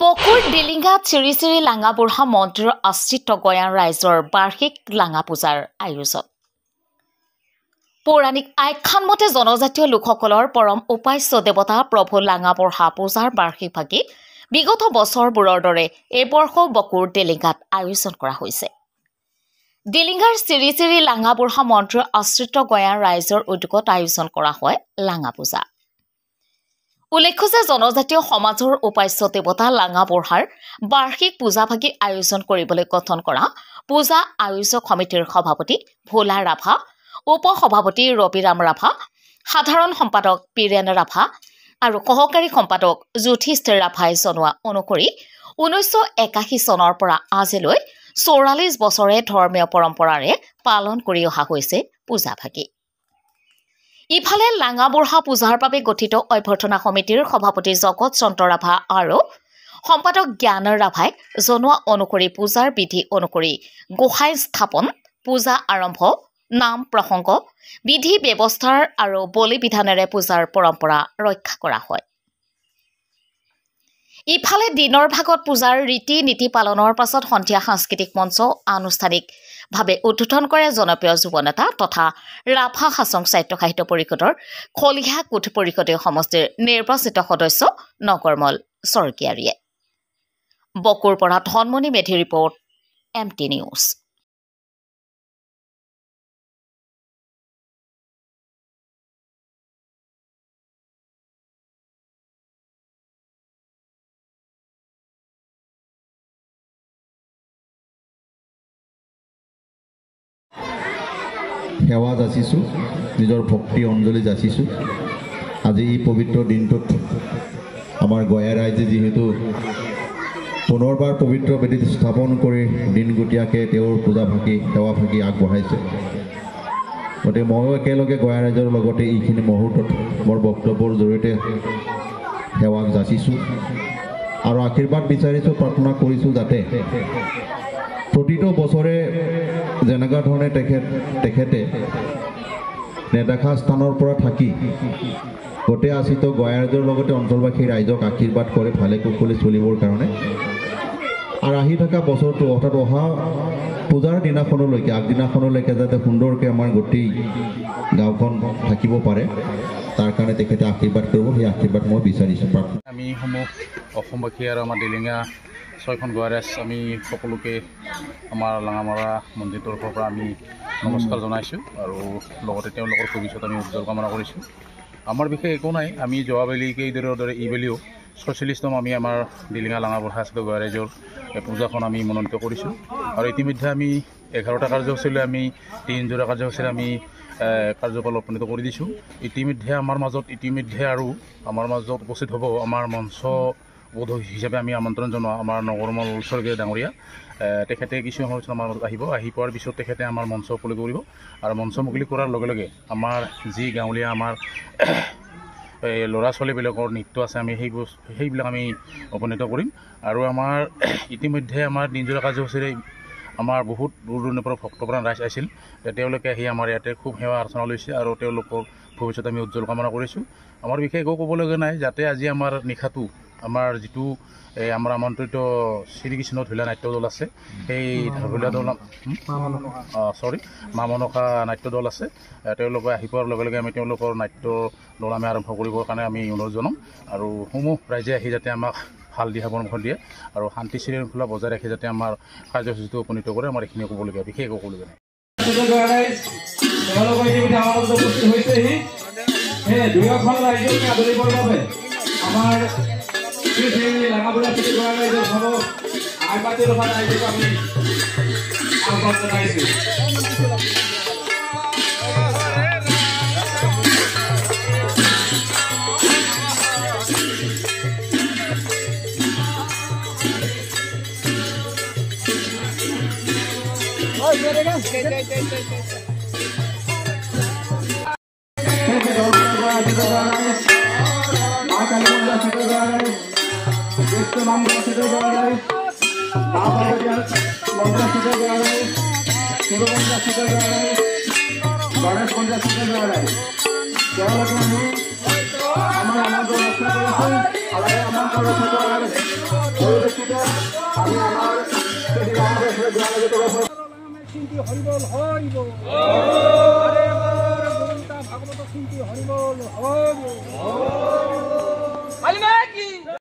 বকুৰ ডিলিংগাত শ্ৰী শ্ৰী লাঙাবুঢ়া মন্দিৰৰ আশ্ৰিত গয়ান ৰাইজৰ বাৰ্ষিক লাঙা পূজাৰ আয়োজন। পৌৰাণিক আখ্যান মতে জনজাতীয় লোকসকলৰ পৰম উপাস্য দেৱতা প্ৰভু লাঙাবুঢ়া পূজাৰ বাৰ্ষিকভাগী বিগত বছৰবোৰৰ দৰে এই বৰ্ষও বকুৰ ডিলিংগাত আয়োজন কৰা হৈছে। ডিলিংগাৰ শ্ৰী শ্ৰী লাঙাবুঢ়া মন্দিৰৰ আশ্ৰিত গয়ান ৰাইজৰ উদ্যোগত আয়োজন কৰা হয় লাঙা পূজা। উল্লেখ্য যে জনজাতীয় সমাজৰ উপাস্য দেৱতা লাঙাবুঢ়াৰ বাৰ্ষিক পূজাভাগী আয়োজন কৰিবলৈ গঠন কৰা পূজা আয়োজক সমিতিৰ সভাপতি ভোলা ৰাভা, উপ-সভাপতি ৰবিৰাম ৰাভা, সাধাৰণ সম্পাদক বীৰেন ৰাভা আৰু সহকাৰী সম্পাদক যুধিষ্ঠিৰ ৰাভাই জনোৱা অনুসৰি 1981 চনৰ পৰা আজিলৈ 44 বছৰে ধৰ্মীয় পৰম্পৰাৰে পালন কৰি অহা হৈছে পূজাভাগী। ইফালে লাঙাবুঢ়া পূজাৰ বাবে গঠিত অভ্যৰ্থনা সমিতিৰ সভাপতি জগত চন্দ্ৰ ৰাভা আৰু সম্পাদক জ্ঞান ৰাভাই জনোৱা অনুসৰি পূজাৰ বিধি অনুসৰি গোসাঁই স্থাপন, পূজা আৰম্ভ, নাম প্ৰসংগ, বিধি ব্যৱস্থাৰ আৰু বলি বিধানেৰে পূজাৰ পৰম্পৰা ৰক্ষা কৰা হয়। ইফালে দিনৰ ভাগত পূজাৰ ৰীতি নীতি পালনৰ পাছত সন্ধিয়া সাংস্কৃতিক মঞ্চ আনুষ্ঠানিকভাৱে উদ্বোধন কৰে জনপ্ৰিয় যুৱ নেতা তথা ৰাভা হাছং সাহিত্য সাহিত্য পৰিষদৰ খলিহা কোঠ পৰিষদীয় সমষ্টিৰ নিৰ্বাচিত সদস্য নগৰমল স্বৰ্গীয়াৰীয়ে। বকুৰ পৰা Dhanmoni Medhi report, MT news. সেৱা যাচিছোঁ, নিজৰ ভক্তি অঞ্জলি যাচিছোঁ। আজি এই পবিত্ৰ দিনটোত আমাৰ গয়া ৰাইজে যিহেতু পুনৰবাৰ পবিত্ৰ বেদীত স্থাপন কৰি দিনগতীয়াকৈ তেওঁৰ পূজাভাগী সেৱাভাগী আগবঢ়াইছে। গতিকে ময়ো একেলগে গয়া ৰাইজৰ লগতে এইখিনি মুহূৰ্তত মোৰ বক্তব্যৰ জৰিয়তে সেৱাক যাচিছোঁ আৰু আশীৰ্বাদ বিচাৰিছোঁ, প্ৰাৰ্থনা কৰিছোঁ যাতে প্ৰতিটো বছৰে যেনেকুৱা ধৰণে তেখেতে নেদেখা স্থানৰ পৰা থাকি গোটেই আশ্ৰিত গয়া ৰাইজৰ লগতে অঞ্চলবাসী ৰাইজক আশীৰ্বাদ কৰে ভালে কুশলে চলিবৰ কাৰণে। আৰু আহি থকা বছৰটো অৰ্থাৎ অহা পূজাৰ দিনাখনলৈকে আগদিনাখনলৈকে যাতে সুন্দৰকৈ আমাৰ গোটেই গাঁওখন থাকিব পাৰে তাৰ কাৰণে তেখেতে আশীৰ্বাদ কৰিব, সেই আশীৰ্বাদ মই বিচাৰিছোঁ। আমি সমূহ অসমবাসী আৰু আমাৰ ডিলিঙা 6খন গয়া ৰাইজ আমি সকলোকে আমাৰ লাঙামৰা মন্দিৰৰ তৰফৰ পৰা আমি নমস্কাৰ জনাইছোঁ আৰু লগতে তেওঁলোকৰ ভৱিষ্যত আমি উজ্জ্বল কামনা কৰিছোঁ। আমাৰ বিশেষ একো নাই, আমি যোৱাবেলিকে এইদৰে দৰে এইবেলিও 46তম আমি আমাৰ ডিলিঙা লাঙাবুঢ়া আশ্ৰিত গয়া ৰাইজৰ পূজাখন আমি মনোনীত কৰিছোঁ আৰু ইতিমধ্যে আমি 11টা কাৰ্যসূচীলৈ আমি 3 কাৰ্যসূচীৰে আমি কাৰ্যকাল উপনীত কৰি দিছোঁ। ইতিমধ্যে আমাৰ মাজত উপস্থিত হ'ব আমাৰ মঞ্চ বোধ হিচাপে আমি আমন্ত্ৰণ জনোৱা আমাৰ নগৰমল স্বৰ্গীয় ডাঙৰীয়া। তেখেতে কিছু সময় আমাৰ মাজত আহি পোৱাৰ পিছত তেখেতে আমাৰ মঞ্চ মুকলি কৰিব আৰু মঞ্চ মুকলি কৰাৰ লগে লগে আমাৰ যি গাঁৱলীয়া আমাৰ ল'ৰা ছোৱালীবিলাকৰ নৃত্য আছে আমি সেইবিলাক আমি উপনীত কৰিম আৰু আমাৰ ইতিমধ্যে আমাৰ দিনজোৰা কাৰ্যসূচীৰে আমাৰ বহুত দূৰ দূৰণিৰ পৰা ভক্তপ্ৰাণ ৰাইজ আহিছিল। তেওঁলোকে আহি আমাৰ ইয়াতে খুব সেৱা অৰ্চনা লৈছে আৰু তেওঁলোকৰ ভৱিষ্যত আমি উজ্জ্বল কামনা কৰিছোঁ। আমাৰ বিশেষ একো ক'বলগীয়া নাই, যাতে আজি আমাৰ নিশাটো আমাৰ যিটো আমাৰ আমন্ত্ৰিত শ্ৰীকৃষ্ণ ঢুলীয়া নাট্য দল আছে, সেই ঢুলীয়া দল মা মনসা নাট্য দল আছে, তেওঁলোকে আহি পোৱাৰ লগে লগে আমি তেওঁলোকৰ নাট্য দল আমি আৰম্ভ কৰিবৰ কাৰণে আমি অনুৰোধ জনাম আৰু সমূহ ৰাইজে আহি যাতে আমাক ভাল দিহা পৰামৰ্শ দিয়ে আৰু শান্তি শৃংখলা বজাই ৰাখি যাতে আমাৰ কাৰ্যসূচীটো উপনীত কৰে। আমাৰ এইখিনি ক'বলগীয়া বিশেষ একো ক'বলগীয়া নাই। লাঙাবুঢ়া আশ্ৰিত গয়া ৰাইজৰ হ'ব আগবাতি ৰখা ৰাইজক আমি আহ্বান জনাইছোঁ। গণেশ পঞ্চায়েত আমাৰ আমন্ত্ৰণ ৰক্ষা কৰিছোঁ আৰু এই আমন্ত্ৰণ ৰক্ষা কৰাৰ পৰিপ্ৰেক্ষিতত আমি আমাৰ ভাগৱত চিন্তি হৰিবল হৰিবল